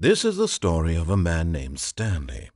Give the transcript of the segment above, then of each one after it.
This is the story of a man named Stanley.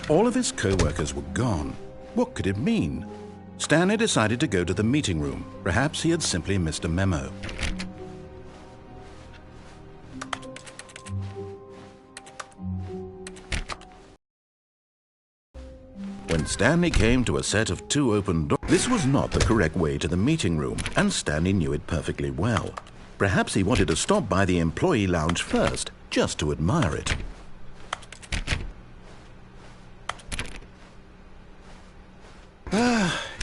All of his co-workers were gone. What could it mean? Stanley decided to go to the meeting room. Perhaps he had simply missed a memo. When Stanley came to a set of 2 open doors, this was not the correct way to the meeting room, and Stanley knew it perfectly well. Perhaps he wanted to stop by the employee lounge first, just to admire it.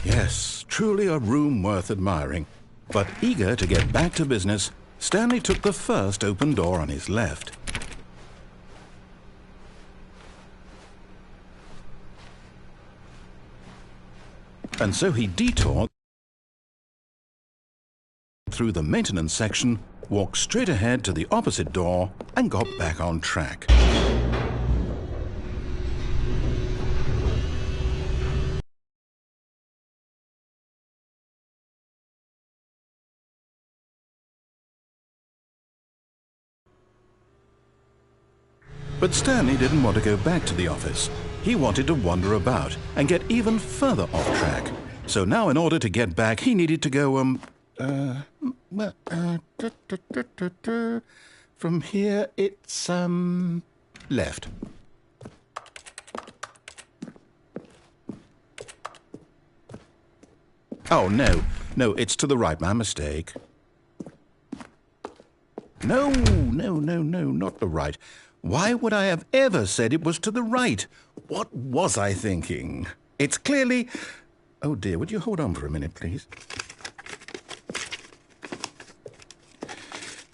Yes, truly a room worth admiring. But eager to get back to business, Stanley took the first open door on his left. And so he detoured through the maintenance section, walked straight ahead to the opposite door, and got back on track. But Stanley didn't want to go back to the office. He wanted to wander about and get even further off track. So now in order to get back, he needed to go, from here it's, left. Oh, no, it's to the right, my mistake. No, not the right. Why would I have ever said it was to the right? What was I thinking? It's clearly... Oh dear, would you hold on for a minute, please?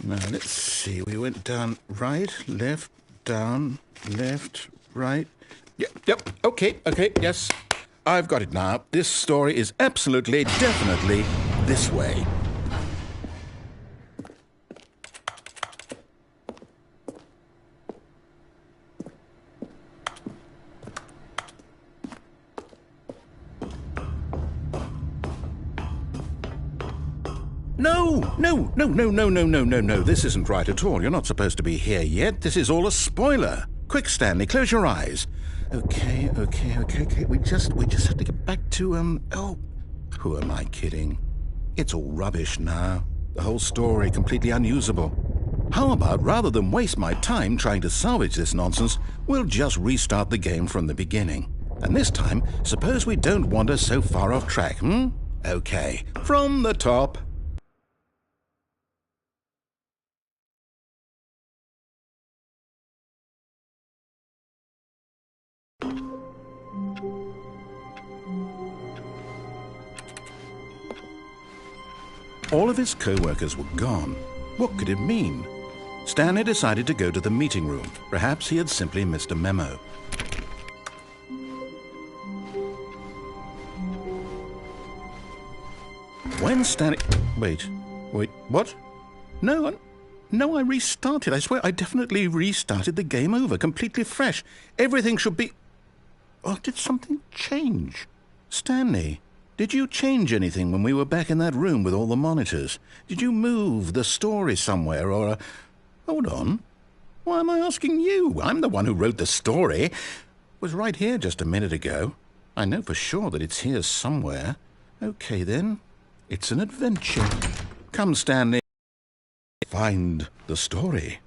Now, let's see. We went down right, left, down, left, right. Yep, okay, yes. I've got it now. This story is absolutely, definitely this way. No. This isn't right at all. You're not supposed to be here yet. This is all a spoiler. Quick, Stanley, close your eyes. Okay. We just have to get back to, oh, who am I kidding? It's all rubbish now. The whole story completely unusable. How about, rather than waste my time trying to salvage this nonsense, we'll just restart the game from the beginning. And this time, suppose we don't wander so far off track, Okay, from the top. All of his co-workers were gone. What could it mean? Stanley decided to go to the meeting room. Perhaps he had simply missed a memo. When Stanley... Wait, what? No, I restarted. I swear I definitely restarted the game over, completely fresh. Everything should be... Oh, did something change? Stanley, did you change anything when we were back in that room with all the monitors? Did you move the story somewhere or... Hold on. Why am I asking you? I'm the one who wrote the story. It was right here just a minute ago. I know for sure that it's here somewhere. Okay, then. It's an adventure. Come, Stanley. Find the story.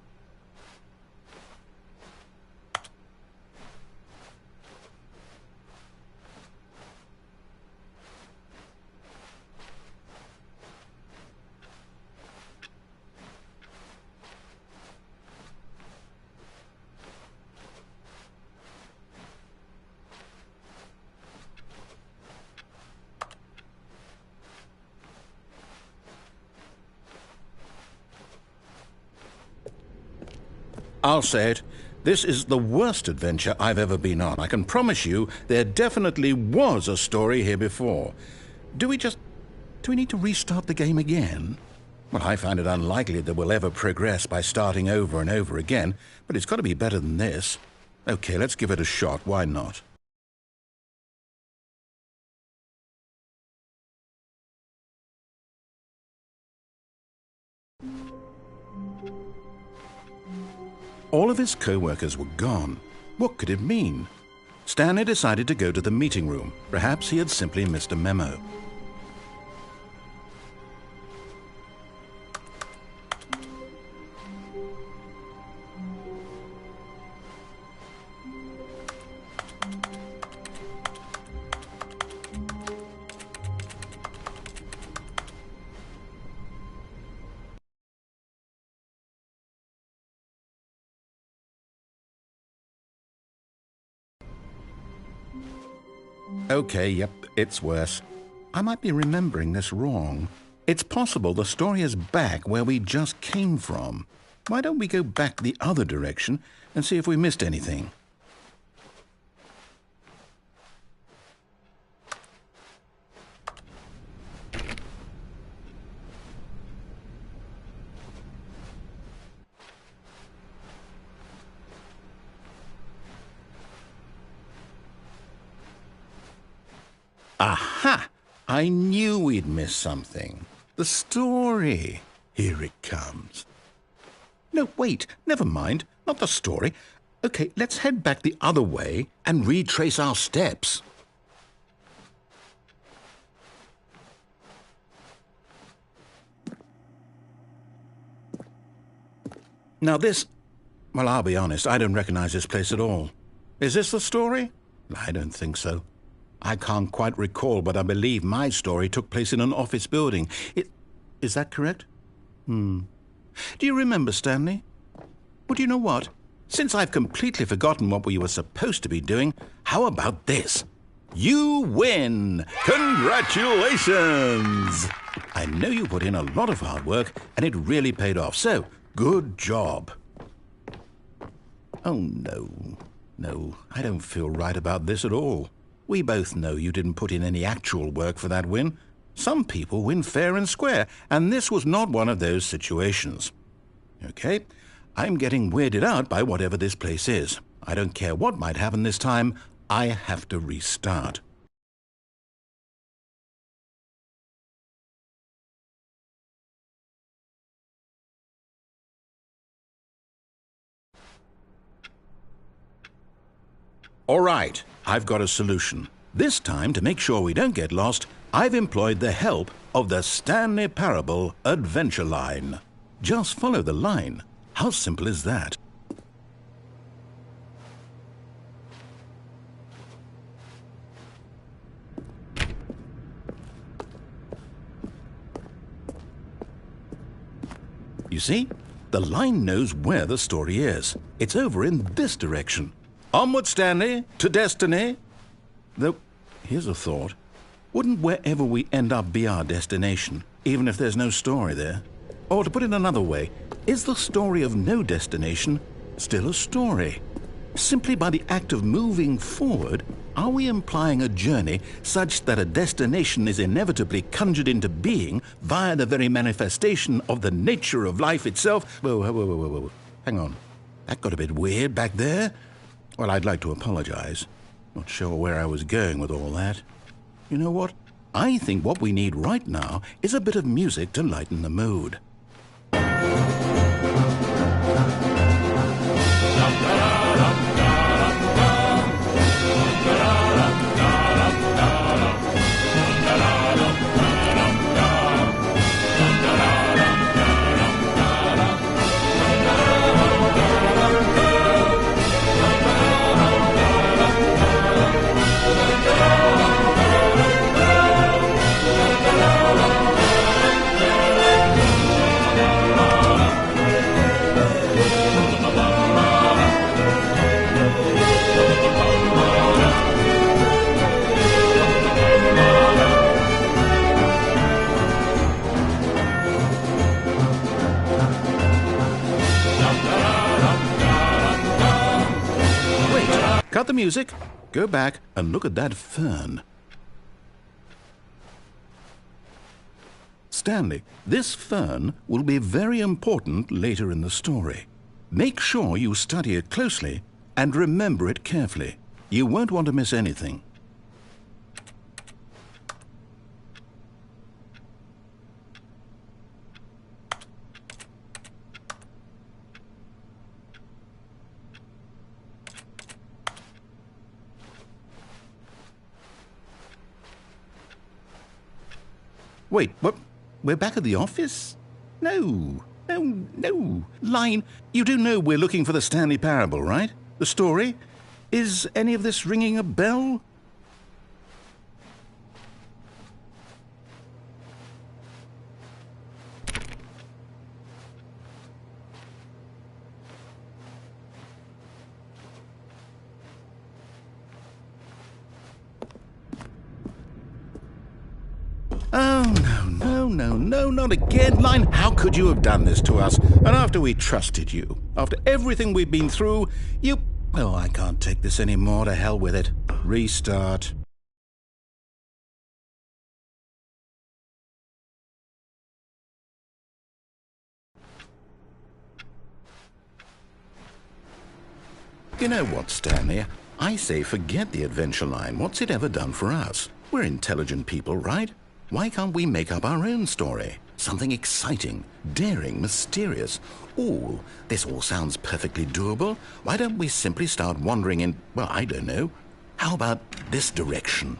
I'll say it. This is the worst adventure I've ever been on. I can promise you there definitely was a story here before. Do we need to restart the game again? Well, I find it unlikely that we'll ever progress by starting over and over again, but it's got to be better than this. Okay, let's give it a shot. Why not? All of his co-workers were gone. What could it mean? Stanley decided to go to the meeting room. Perhaps he had simply missed a memo. Okay, yep, it's worse. I might be remembering this wrong. It's possible the story is back where we just came from. Why don't we go back the other direction and see if we missed anything? Aha! I knew we'd miss something. The story. Here it comes. No, wait, never mind. Not the story. Okay, let's head back the other way and retrace our steps. Now well, I'll be honest, I don't recognize this place at all. Is this the story? I don't think so. I can't quite recall, but I believe my story took place in an office building. Is that correct? Do you remember, Stanley? Well, do you know what? Since I've completely forgotten what we were supposed to be doing, how about this? You win! Congratulations! I know you put in a lot of hard work, and it really paid off, so good job. Oh, no. No, I don't feel right about this at all. We both know you didn't put in any actual work for that win. Some people win fair and square, and this was not one of those situations. Okay, I'm getting weirded out by whatever this place is. I don't care what might happen this time. I have to restart. All right, I've got a solution. This time, to make sure we don't get lost, I've employed the help of the Stanley Parable Adventure Line. Just follow the line. How simple is that? You see, the line knows where the story is. It's over in this direction. Onward, Stanley, to destiny. Though, here's a thought. Wouldn't wherever we end up be our destination, even if there's no story there? Or to put it another way, is the story of no destination still a story? Simply by the act of moving forward, are we implying a journey such that a destination is inevitably conjured into being via the very manifestation of the nature of life itself? Whoa. Hang on. That got a bit weird back there. Well, I'd like to apologize. Not sure where I was going with all that. You know what? I think what we need right now is a bit of music to lighten the mood. the music. Go back and look at that fern. Stanley, this fern will be very important later in the story. Make sure you study it closely and remember it carefully. You won't want to miss anything. Wait, what? We're back at the office? No. Line, you do know we're looking for the Stanley Parable, right? The story? Is any of this ringing a bell? Oh, no, not again. Line, how could you have done this to us? And after we trusted you, after everything we've been through, you... Oh, I can't take this anymore. To hell with it. Restart. You know what, Stanley? I say forget the adventure line. What's it ever done for us? We're intelligent people, right? Why can't we make up our own story? Something exciting, daring, mysterious. Ooh, this all sounds perfectly doable. Why don't we simply start wandering in, well, I don't know. How about this direction?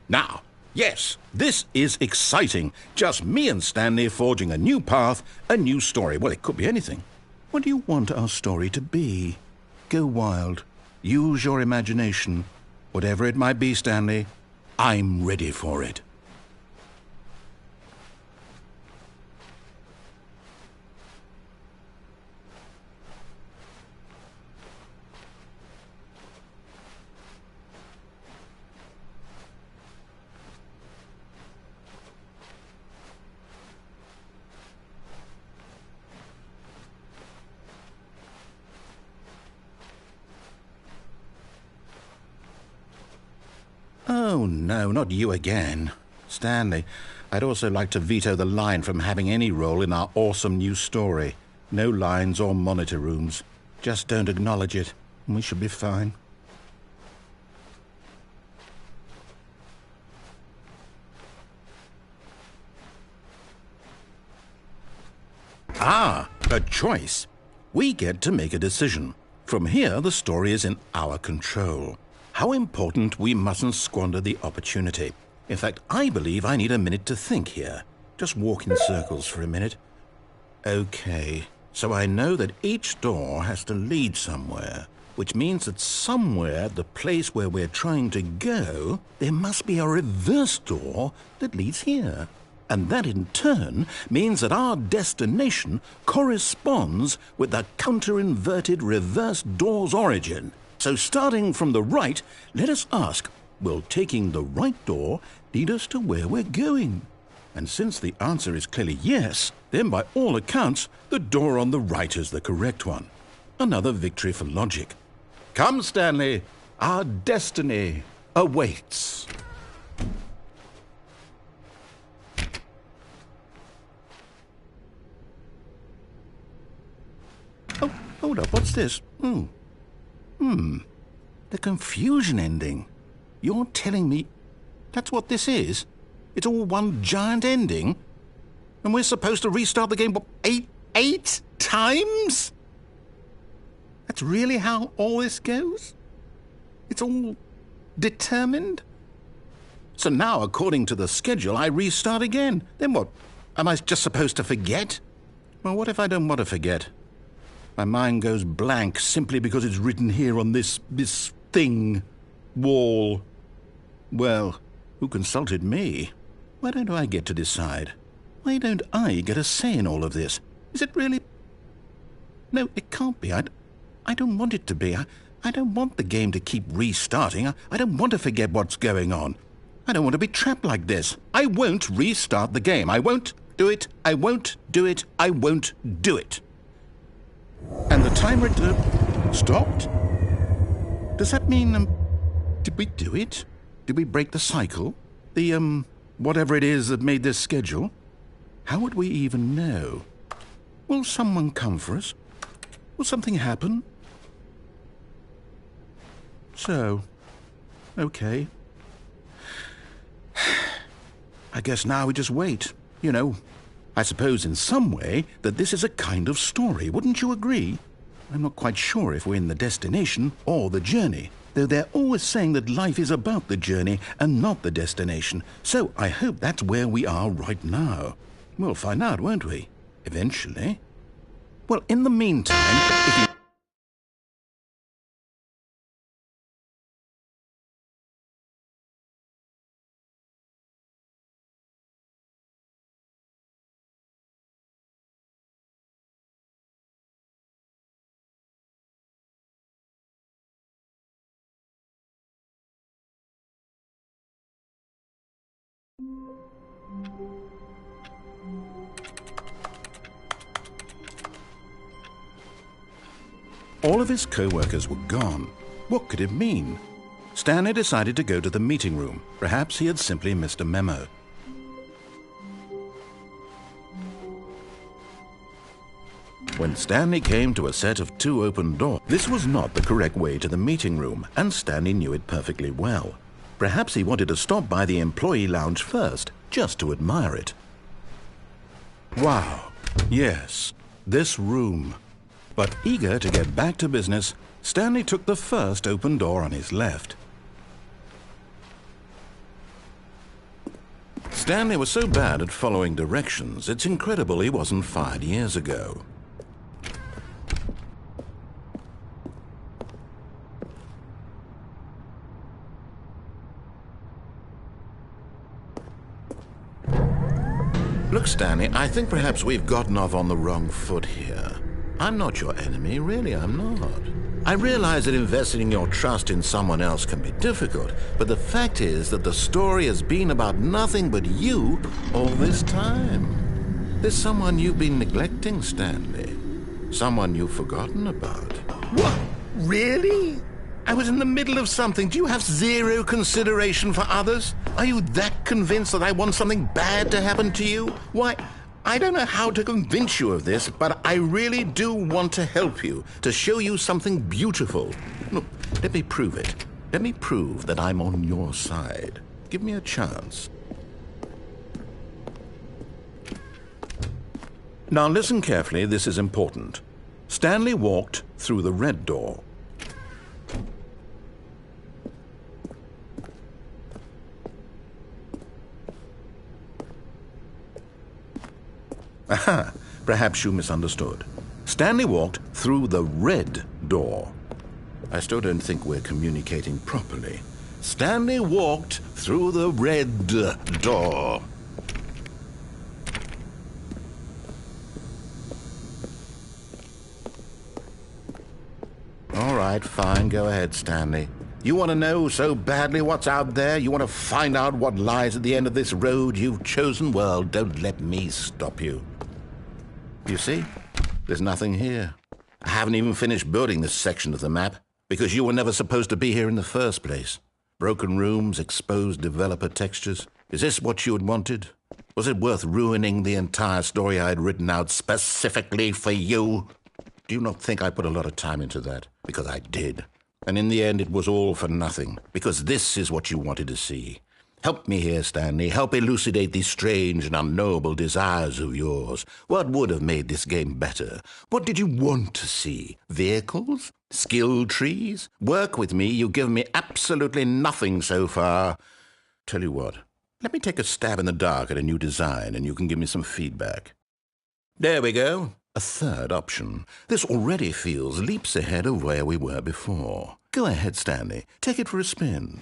Now, yes, this is exciting. Just me and Stanley forging a new path, a new story. Well, it could be anything. What do you want our story to be? Go wild. Use your imagination. Whatever it might be, Stanley, I'm ready for it. Oh, no, not you again. Stanley, I'd also like to veto the line from having any role in our awesome new story. No lines or monitor rooms. Just don't acknowledge it, and we should be fine. Ah, a choice. We get to make a decision. From here, the story is in our control. How important we mustn't squander the opportunity. In fact, I believe I need a minute to think here. Just walk in circles for a minute. Okay, so I know that each door has to lead somewhere, which means that somewhere at the place where we're trying to go, there must be a reverse door that leads here. And that in turn means that our destination corresponds with the counter-inverted reverse door's origin. So starting from the right, let us ask, will taking the right door lead us to where we're going? And since the answer is clearly yes, then by all accounts, the door on the right is the correct one. Another victory for logic. Come, Stanley, our destiny awaits. Oh, hold up, what's this? The confusion ending. You're telling me that's what this is? It's all one giant ending? And we're supposed to restart the game, what, eight times? That's really how all this goes? It's all determined? So now, according to the schedule, I restart again. Then what? Am I just supposed to forget? Well, what if I don't want to forget? My mind goes blank simply because it's written here on this thing, wall. Well, who consulted me? Why don't I get to decide? Why don't I get a say in all of this? Is it really... No, it can't be. I don't want it to be. I don't want the game to keep restarting. I don't want to forget what's going on. I don't want to be trapped like this. I won't restart the game. I won't... do it. I won't do it. I won't do it. And the timer stopped? Does that mean, did we do it? Did we break the cycle? The, whatever it is that made this schedule? How would we even know? Will someone come for us? Will something happen? So, okay. I guess now we just wait. You know, I suppose in some way that this is a kind of story, wouldn't you agree? I'm not quite sure if we're in the destination or the journey, though they're always saying that life is about the journey and not the destination. So I hope that's where we are right now. We'll find out, won't we? Eventually. Well, in the meantime, if you... All of his co-workers were gone. What could it mean? Stanley decided to go to the meeting room. Perhaps he had simply missed a memo. When Stanley came to a set of 2 open doors, this was not the correct way to the meeting room, and Stanley knew it perfectly well. Perhaps he wanted to stop by the employee lounge first, just to admire it. Wow, yes, this room. But eager to get back to business, Stanley took the first open door on his left. Stanley was so bad at following directions, it's incredible he wasn't fired years ago. Look, Stanley, I think perhaps we've gotten off on the wrong foot here. I'm not your enemy, really, I'm not. I realize that investing your trust in someone else can be difficult, but the fact is that the story has been about nothing but you all this time. There's someone you've been neglecting, Stanley. Someone you've forgotten about. What? Really? I was in the middle of something. Do you have zero consideration for others? Are you that convinced that I want something bad to happen to you? Why, I don't know how to convince you of this, but I really do want to help you, to show you something beautiful. Look, let me prove it. Let me prove that I'm on your side. Give me a chance. Now listen carefully, this is important. Stanley walked through the red door. Aha, perhaps you misunderstood. Stanley walked through the red door. I still don't think we're communicating properly. Stanley walked through the red door. All right, fine, go ahead, Stanley. You want to know so badly what's out there? You want to find out what lies at the end of this road you've chosen? Well, don't let me stop you. You see, there's nothing here. I haven't even finished building this section of the map, because you were never supposed to be here in the first place. Broken rooms, exposed developer textures. Is this what you had wanted? Was it worth ruining the entire story I had written out specifically for you? Do you not think I put a lot of time into that? Because I did. And in the end, it was all for nothing, because this is what you wanted to see. Help me here, Stanley. Help elucidate these strange and unknowable desires of yours. What would have made this game better? What did you want to see? Vehicles? Skill trees? Work with me. You've given me absolutely nothing so far. Tell you what, let me take a stab in the dark at a new design, and you can give me some feedback. There we go. A third option. This already feels leaps ahead of where we were before. Go ahead, Stanley. Take it for a spin.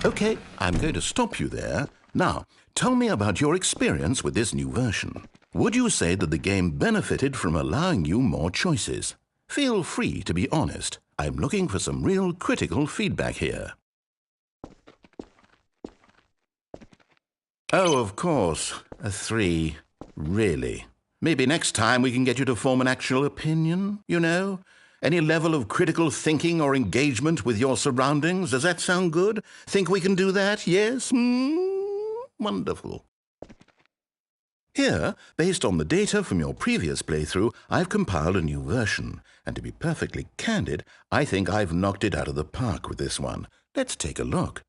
Okay, I'm going to stop you there. Now, tell me about your experience with this new version. Would you say that the game benefited from allowing you more choices? Feel free to be honest. I'm looking for some real critical feedback here. Oh, of course. A 3. Really? Maybe next time we can get you to form an actual opinion, you know? Any level of critical thinking or engagement with your surroundings? Does that sound good? Think we can do that? Yes? Wonderful. Here, based on the data from your previous playthrough, I've compiled a new version. And to be perfectly candid, I think I've knocked it out of the park with this one. Let's take a look.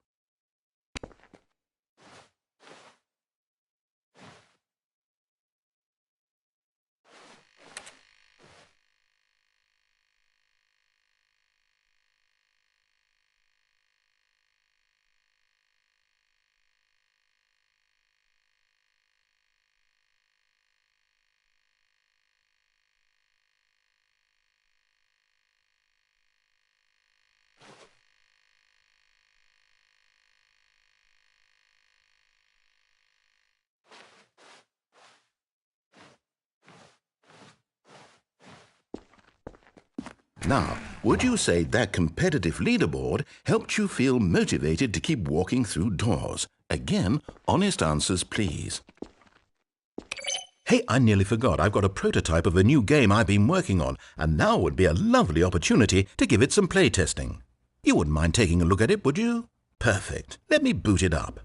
Now, would you say that competitive leaderboard helped you feel motivated to keep walking through doors? Again, honest answers, please. Hey, I nearly forgot. I've got a prototype of a new game I've been working on, and now would be a lovely opportunity to give it some playtesting. You wouldn't mind taking a look at it, would you? Perfect. Let me boot it up.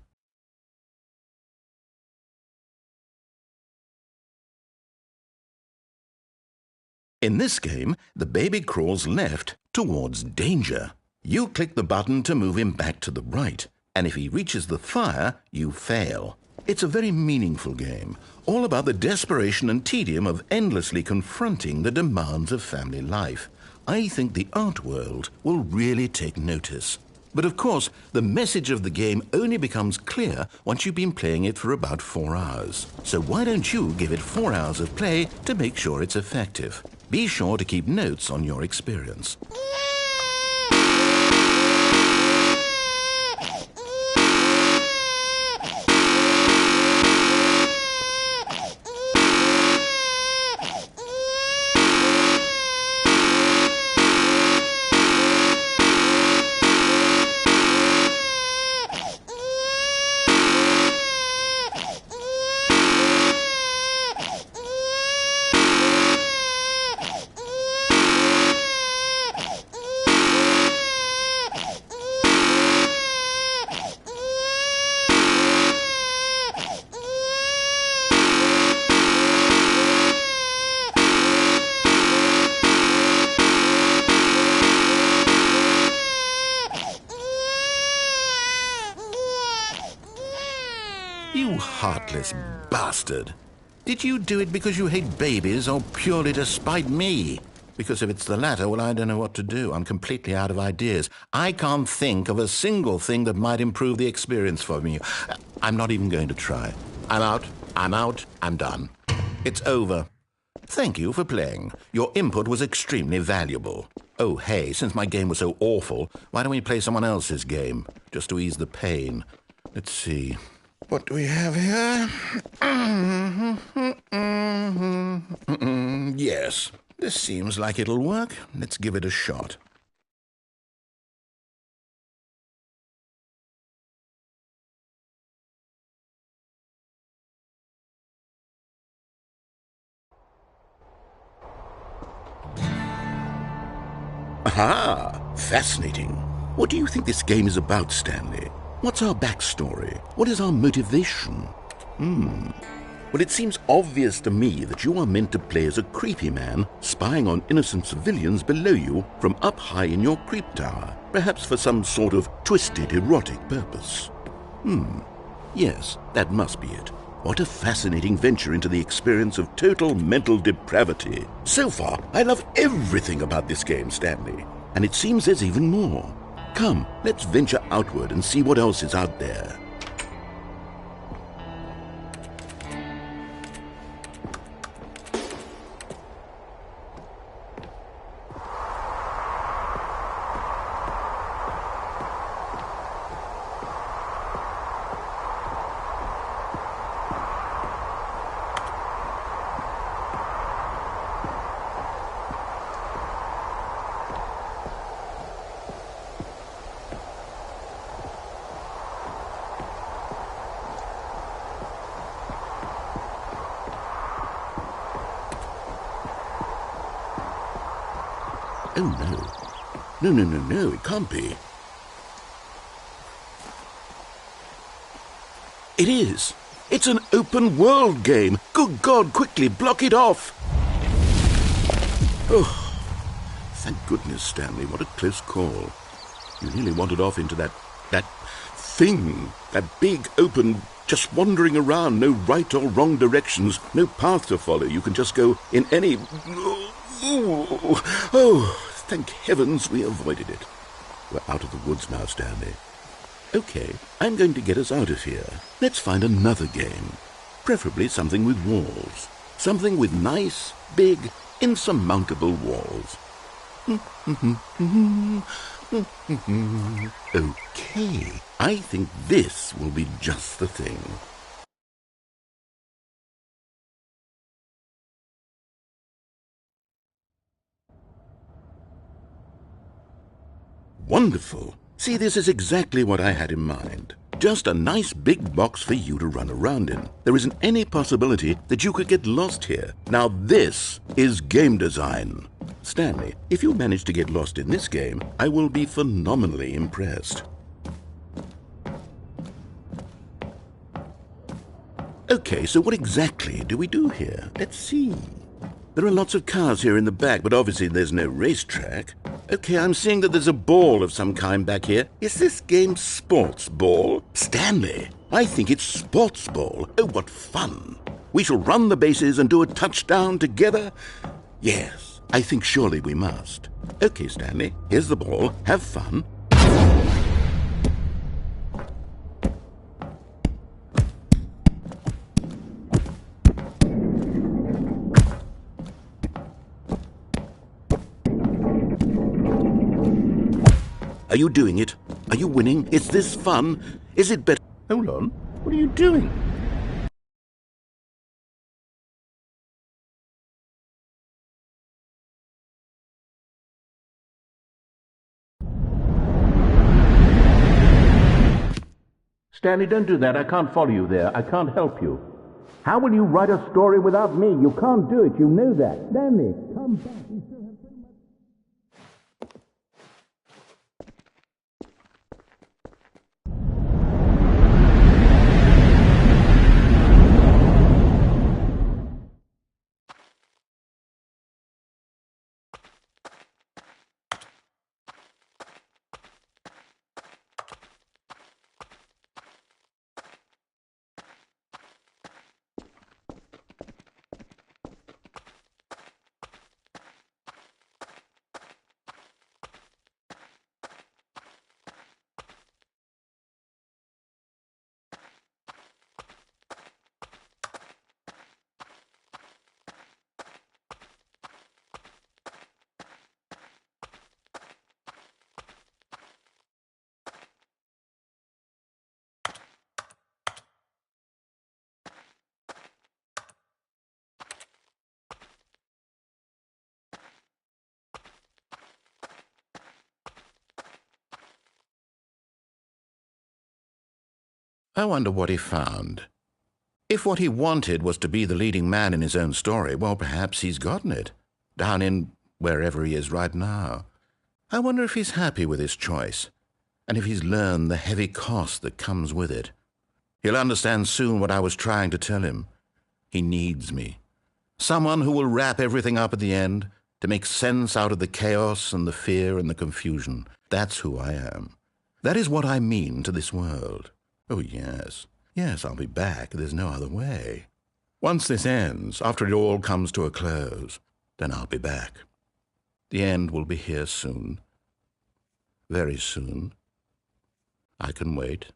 In this game, the baby crawls left towards danger. You click the button to move him back to the right, and if he reaches the fire, you fail. It's a very meaningful game, all about the desperation and tedium of endlessly confronting the demands of family life. I think the art world will really take notice. But of course, the message of the game only becomes clear once you've been playing it for about 4 hours. So why don't you give it 4 hours of play to make sure it's effective? Be sure to keep notes on your experience. You heartless bastard. Did you do it because you hate babies or purely to spite me? Because if it's the latter, well, I don't know what to do. I'm completely out of ideas. I can't think of a single thing that might improve the experience for me. I'm not even going to try. I'm out. I'm done. It's over. Thank you for playing. Your input was extremely valuable. Oh, hey, since my game was so awful, why don't we play someone else's game? Just to ease the pain. Let's see. What do we have here? Yes, this seems like it'll work. Let's give it a shot. Aha! Fascinating. What do you think this game is about, Stanley? What's our backstory? What is our motivation? Well, it seems obvious to me that you are meant to play as a creepy man spying on innocent civilians below you from up high in your creep tower, perhaps for some sort of twisted erotic purpose. Yes, that must be it. What a fascinating venture into the experience of total mental depravity. So far, I love everything about this game, Stanley. And it seems there's even more. Come, let's venture outward and see what else is out there. Oh, no. No, it can't be. It is. It's an open world game. Good God, quickly, block it off. Oh, thank goodness, Stanley. What a close call. You nearly wandered off into that thing. That big, open, just wandering around. No right or wrong directions. No path to follow. You can just go in any... Oh, thank heavens we avoided it. We're out of the woods now, Stanley. Okay, I'm going to get us out of here. Let's find another game. Preferably something with walls. Something with nice, big, insurmountable walls. Okay, I think this will be just the thing. Wonderful. See, this is exactly what I had in mind. Just a nice big box for you to run around in. There isn't any possibility that you could get lost here. Now this is game design. Stanley, if you manage to get lost in this game, I will be phenomenally impressed. Okay, so what exactly do we do here? Let's see. There are lots of cars here in the back, but obviously there's no racetrack. Okay, I'm seeing that there's a ball of some kind back here. Is this game sports ball? Stanley, I think it's sports ball. Oh, what fun. We shall run the bases and do a touchdown together? Yes, I think surely we must. Okay, Stanley, here's the ball. Have fun. Are you doing it? Are you winning? Is this fun? Is it better? Hold on. What are you doing? Stanley, don't do that. I can't follow you there. I can't help you. How will you write a story without me? You can't do it. You know that. Stanley, come back. You still have so much... I wonder what he found. If what he wanted was to be the leading man in his own story, well, perhaps he's gotten it, down in wherever he is right now. I wonder if he's happy with his choice, and if he's learned the heavy cost that comes with it. He'll understand soon what I was trying to tell him. He needs me. Someone who will wrap everything up at the end, to make sense out of the chaos and the fear and the confusion. That's who I am. That is what I mean to this world. Oh, yes. Yes, I'll be back. There's no other way. Once this ends, after it all comes to a close, then I'll be back. The end will be here soon. Very soon. I can wait.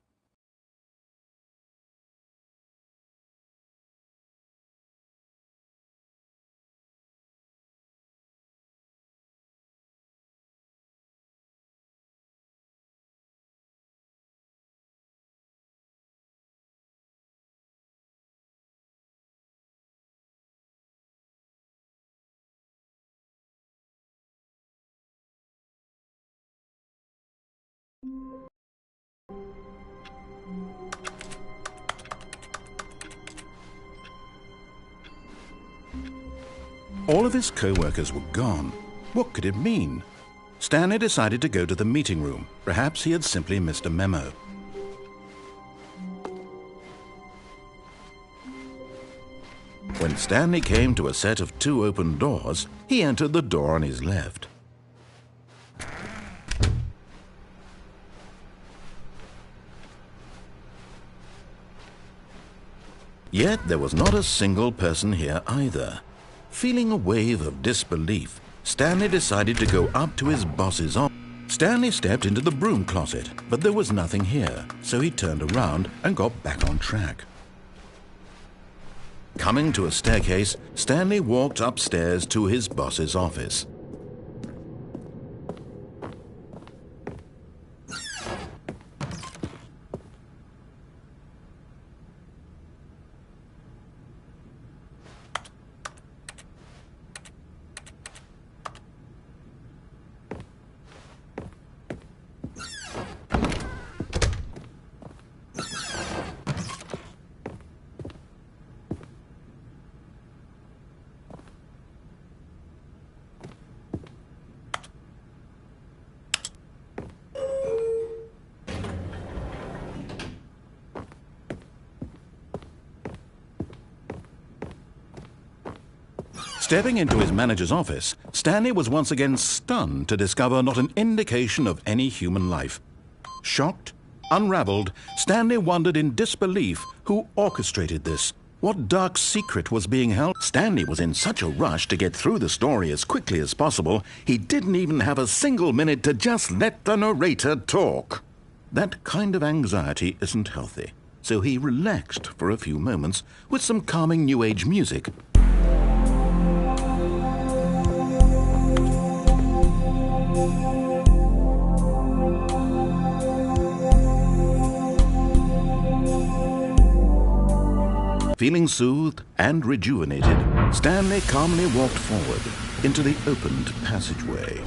All of his co-workers were gone. What could it mean? Stanley decided to go to the meeting room. Perhaps he had simply missed a memo. When Stanley came to a set of 2 open doors, he entered the door on his left. Yet there was not a single person here either. Feeling a wave of disbelief, Stanley decided to go up to his boss's office. Stanley stepped into the broom closet, but there was nothing here, so he turned around and got back on track. Coming to a staircase, Stanley walked upstairs to his boss's office. Stepping into his manager's office, Stanley was once again stunned to discover not an indication of any human life. Shocked, unraveled, Stanley wondered in disbelief who orchestrated this. What dark secret was being held? Stanley was in such a rush to get through the story as quickly as possible, he didn't even have a single minute to just let the narrator talk. That kind of anxiety isn't healthy, so he relaxed for a few moments with some calming New Age music. Feeling soothed and rejuvenated, Stanley calmly walked forward into the opened passageway.